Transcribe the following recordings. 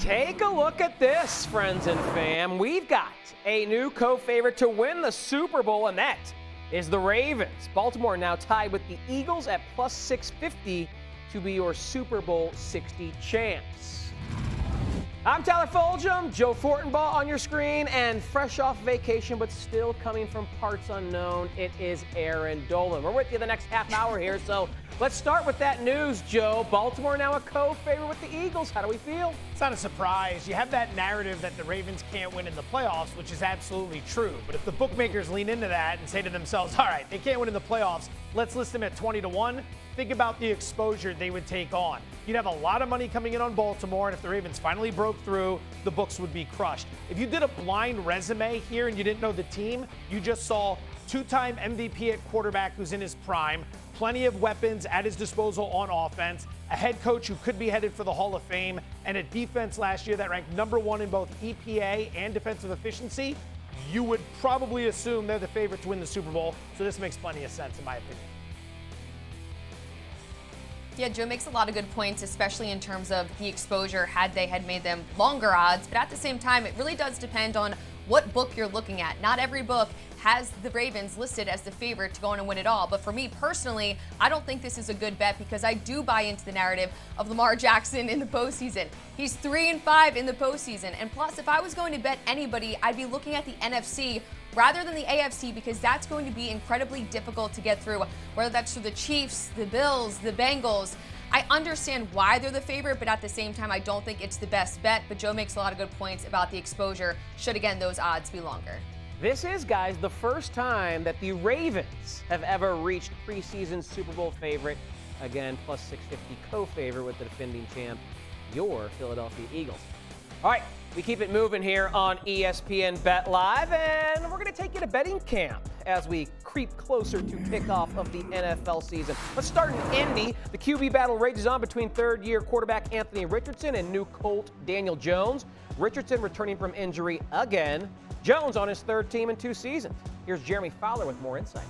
Take a look at this, friends and fam. We've got a new co-favorite to win the Super Bowl, and that is the Ravens. Baltimore now tied with the Eagles at plus 650 to be your Super Bowl 60 champs. I'm Tyler Fulghum, Joe Fortenbaugh on your screen, and fresh off vacation but still coming from parts unknown, it is Erin, Dolan. We're with you the next half hour here, so let's start with that news, Joe. Baltimore now a co-favorite with the Eagles. How do we feel? It's not a surprise. You have that narrative that the Ravens can't win in the playoffs, which is absolutely true. But if the bookmakers lean into that and say to themselves, all right, they can't win in the playoffs, let's list them at 20-1, think about the exposure they would take on. You'd have a lot of money coming in on Baltimore, and if the Ravens finally broke through, the books would be crushed. If you did a blind resume here and you didn't know the team, you just saw two-time MVP at quarterback who's in his prime, plenty of weapons at his disposal on offense, a head coach who could be headed for the Hall of Fame, and a defense last year that ranked #1 in both EPA and defensive efficiency, you would probably assume they're the favorite to win the Super Bowl, so this makes plenty of sense in my opinion. Yeah, Joe makes a lot of good points, especially in terms of the exposure had they had made them longer odds. But at the same time, it really does depend on what book you're looking at. Not every book has the Ravens listed as the favorite to go on and win it all. But for me personally, I don't think this is a good bet because I do buy into the narrative of Lamar Jackson in the postseason. He's 3-5 in the postseason. And plus, if I was going to bet anybody, I'd be looking at the NFC rather than the AFC because that's going to be incredibly difficult to get through, whether that's through the Chiefs, the Bills, the Bengals. I understand why they're the favorite, but at the same time, I don't think it's the best bet. But Joe makes a lot of good points about the exposure, should, again, those odds be longer. This is, guys, the first time that the Ravens have ever reached preseason Super Bowl favorite. Again, plus 650 co-favorite with the defending champ, your Philadelphia Eagles. All right, we keep it moving here on ESPN Bet Live, and we're going to take you to betting camp as we creep closer to kickoff of the NFL season. Let's start in Indy. The QB battle rages on between third-year quarterback Anthony Richardson and new Colt Daniel Jones. Richardson returning from injury again. Jones on his third team in 2 seasons. Here's Jeremy Fowler with more insight.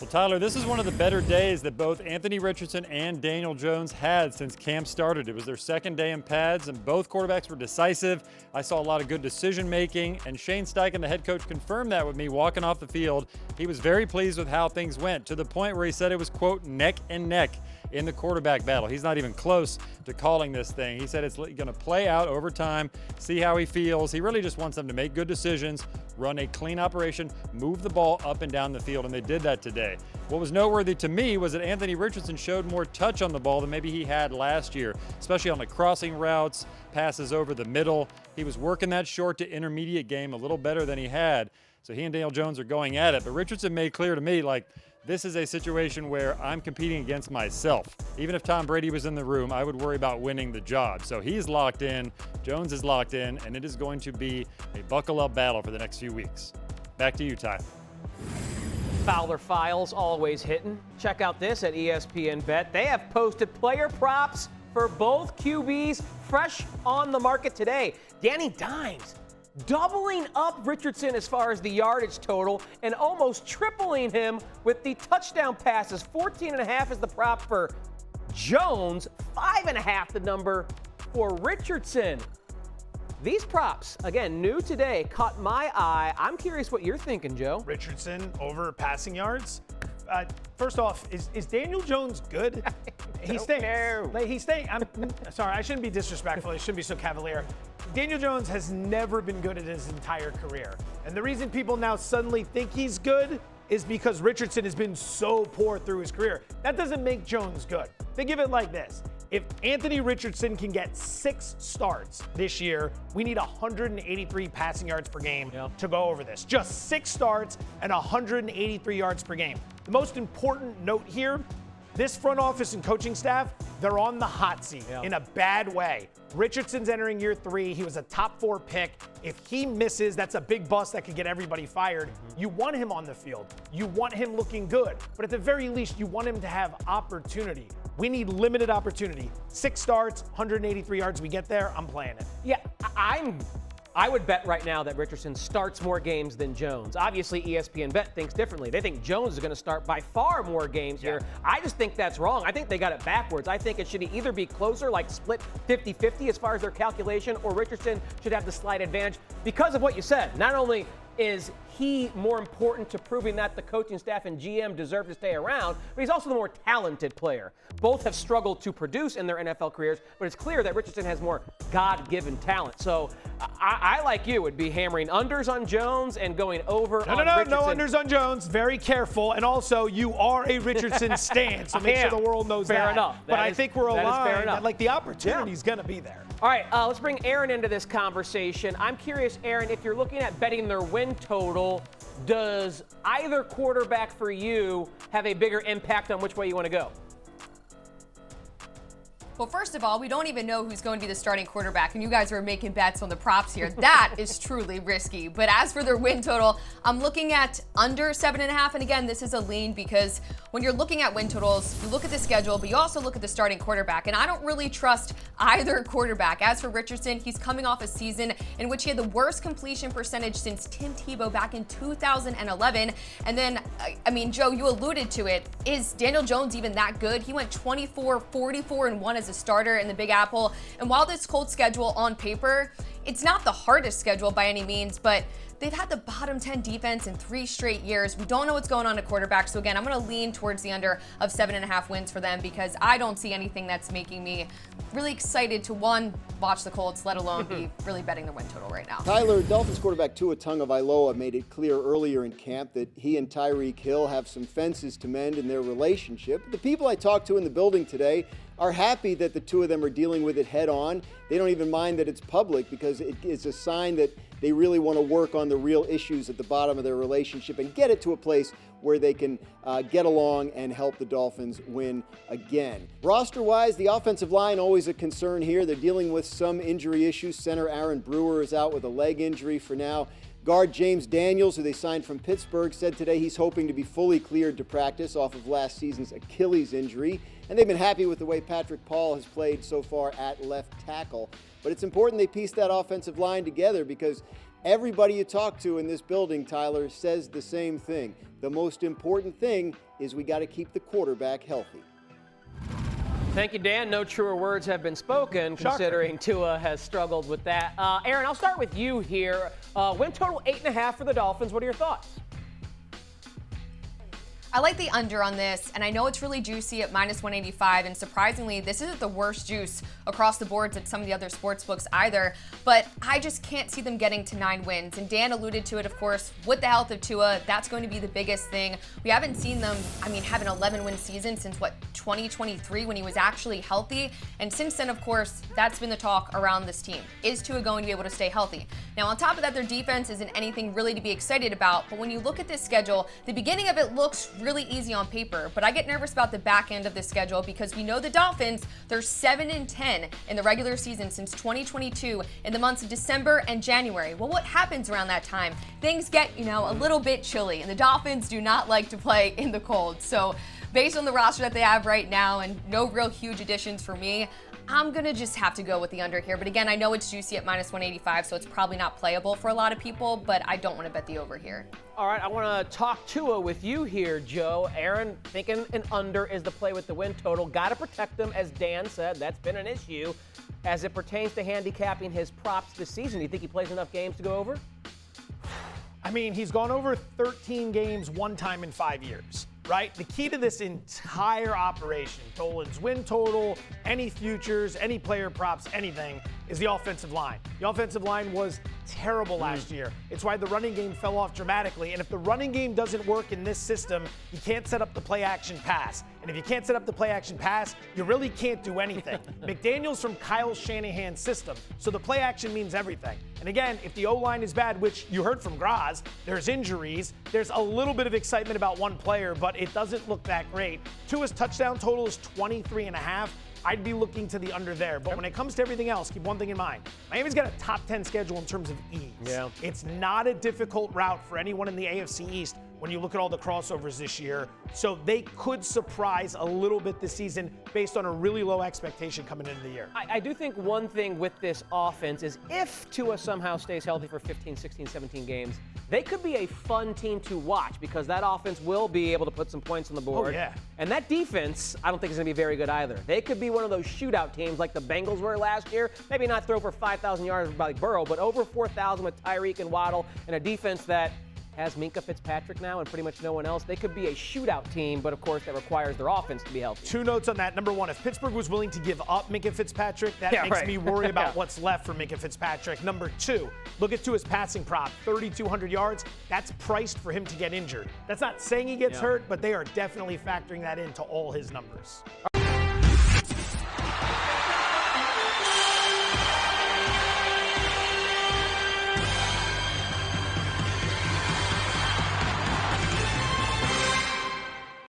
Well, Tyler, this is one of the better days that both Anthony Richardson and Daniel Jones had since camp started. It was their second day in pads, and both quarterbacks were decisive. I saw a lot of good decision-making, and Shane Steichen, the head coach, confirmed that with me walking off the field. He was very pleased with how things went, to the point where he said it was, quote, neck and neck in the quarterback battle. He's not even close to calling this thing. He said it's going to play out over time, see how he feels. He really just wants them to make good decisions, run a clean operation, move the ball up and down the field, and they did that today. What was noteworthy to me was that Anthony Richardson showed more touch on the ball than maybe he had last year, especially on the crossing routes, passes over the middle. He was working that short to intermediate game a little better than he had. So he and Daniel Jones are going at it. But Richardson made clear to me, like, this is a situation where I'm competing against myself. Even if Tom Brady was in the room, I would worry about winning the job. So he's locked in, Jones is locked in, and it is going to be a buckle-up battle for the next few weeks. Back to you, Ty. Fowler Files always hitting. Check out this at ESPN Bet. They have posted player props for both QBs fresh on the market today. Danny Dimes doubling up Richardson as far as the yardage total and almost tripling him with the touchdown passes. 14.5 is the prop for Jones, 5.5 the number for Richardson. These props, again, new today, caught my eye. I'm curious what you're thinking, Joe. Richardson over passing yards. First off, is Daniel Jones good? He stinks. He stinks. I'm sorry, I shouldn't be disrespectful. I shouldn't be so cavalier. Daniel Jones has never been good in his entire career. And the reason people now suddenly think he's good is because Richardson has been so poor through his career. That doesn't make Jones good. Think of it like this. If Anthony Richardson can get 6 starts this year, we need 183 passing yards per game to go over this. Just 6 starts and 183 yards per game. The most important note here, this front office and coaching staff, they're on the hot seat in a bad way. Richardson's entering year 3. He was a top 4 pick. If he misses, that's a big bust that could get everybody fired. You want him on the field. You want him looking good. But at the very least, you want him to have opportunity. We need limited opportunity. 6 starts, 183 yards. We get there, I'm playing it. Yeah, I'm I would bet right now that Richardson starts more games than Jones. Obviously, ESPN Bet thinks differently. They think Jones is going to start by far more games here. I just think that's wrong. I think they got it backwards. I think it should either be closer, like split 50-50 as far as their calculation, or Richardson should have the slight advantage because of what you said. Not only is he more important to proving that the coaching staff and GM deserve to stay around, but he's also the more talented player. Both have struggled to produce in their NFL careers, but it's clear that Richardson has more God-given talent. So I like you, would be hammering unders on Jones and going over on Richardson. No unders on Jones. Very careful. And also, you are a Richardson stan, so make sure the world knows that. Fair enough. But I think we're aligned. That, like, the opportunity's going to be there. All right, let's bring Erin into this conversation. I'm curious, Erin, if you're looking at betting their win total, does either quarterback for you have a bigger impact on which way you want to go? Well, first of all, we don't even know who's going to be the starting quarterback, and you guys are making bets on the props here. That is truly risky. But as for their win total, I'm looking at under 7.5. And again, this is a lean because when you're looking at win totals, you look at the schedule, but you also look at the starting quarterback. And I don't really trust either quarterback. As for Richardson, he's coming off a season in which he had the worst completion percentage since Tim Tebow back in 2011. And then, I mean, Joe, you alluded to it. Is Daniel Jones even that good? He went 24, 44, and 1 as a starter in the Big Apple. And while this Colts schedule on paper, it's not the hardest schedule by any means, but they've had the bottom 10 defense in 3 straight years. We don't know what's going on at quarterback. So again, I'm going to lean towards the under of 7.5 wins for them because I don't see anything that's making me really excited to, one, watch the Colts, let alone be really betting the win total right now. Tyler, Dolphins quarterback Tua Tagovailoa made it clear earlier in camp that he and Tyreek Hill have some fences to mend in their relationship. The people I talked to in the building today are happy that the two of them are dealing with it head on. They don't even mind that it's public because it is a sign that they really want to work on the real issues at the bottom of their relationship and get it to a place where they can get along and help the Dolphins win again. Roster-wise, the offensive line always a concern here. They're dealing with some injury issues. Center Aaron Brewer is out with a leg injury for now. Guard James Daniels, who they signed from Pittsburgh, said today he's hoping to be fully cleared to practice off of last season's Achilles injury. And they've been happy with the way Patrick Paul has played so far at left tackle. But it's important they piece that offensive line together because everybody you talk to in this building, Tyler, says the same thing. The most important thing is we got to keep the quarterback healthy. Thank you, Dan. No truer words have been spoken, considering Tua has struggled with that. Erin, I'll start with you here. Win total 8.5 for the Dolphins. What are your thoughts? I like the under on this, and I know it's really juicy at -185, and surprisingly, this isn't the worst juice across the boards at some of the other sports books either, but I just can't see them getting to 9 wins. And Dan alluded to it, of course, with the health of Tua, that's going to be the biggest thing. We haven't seen them, have an 11-win season since, 2023 when he was actually healthy, and since then, of course, that's been the talk around this team. Is Tua going to be able to stay healthy? Now, on top of that, their defense isn't anything really to be excited about, but when you look at this schedule, the beginning of it looks really easy on paper, but I get nervous about the back end of this schedule because we know the Dolphins, they're 7-10 in the regular season since 2022 in the months of December and January. Well, what happens around that time? Things get, a little bit chilly, and the Dolphins do not like to play in the cold. So based on the roster that they have right now and no real huge additions for me, I'm going to just have to go with the under here. But again, I know it's juicy at -185, so it's probably not playable for a lot of people, but I don't want to bet the over here. All right, I want to talk Tua with you here, Joe. Erin, thinking an under is the play with the win total. Got to protect them, as Dan said. That's been an issue as it pertains to handicapping his props this season. Do you think he plays enough games to go over? He's gone over 13 games one time in 5 years, right? The key to this entire operation, Dolan's win total, any futures, any player props, anything, is the offensive line. The offensive line was terrible last year. It's why the running game fell off dramatically. And if the running game doesn't work in this system, you can't set up the play action pass. And if you can't set up the play action pass, you really can't do anything. McDaniel's from Kyle Shanahan's system, so the play action means everything. And again, if the O-line is bad, which you heard from Graz, there's injuries, there's a little bit of excitement about one player, but it doesn't look that great. Tua's touchdown total is 23.5. I'd be looking to the under there. But when it comes to everything else, keep one thing in mind. Miami's got a top 10 schedule in terms of ease. Yeah. It's not a difficult route for anyone in the AFC East when you look at all the crossovers this year. So they could surprise a little bit this season based on a really low expectation coming into the year. I do think one thing with this offense is if Tua somehow stays healthy for 15, 16, 17 games, they could be a fun team to watch because that offense will be able to put some points on the board. Oh, yeah. And that defense, I don't think is going to be very good either. They could be one of those shootout teams like the Bengals were last year. Maybe not throw for 5,000 yards like Burrow, but over 4,000 with Tyreek and Waddle and a defense that has Minkah Fitzpatrick now and pretty much no one else. They could be a shootout team, but of course that requires their offense to be healthy. 2 notes on that. Number 1, if Pittsburgh was willing to give up Minkah Fitzpatrick, that makes me worry about what's left for Minkah Fitzpatrick. Number 2, look at Tua's passing prop, 3,200 yards. That's priced for him to get injured. That's not saying he gets hurt, but they are definitely factoring that into all his numbers.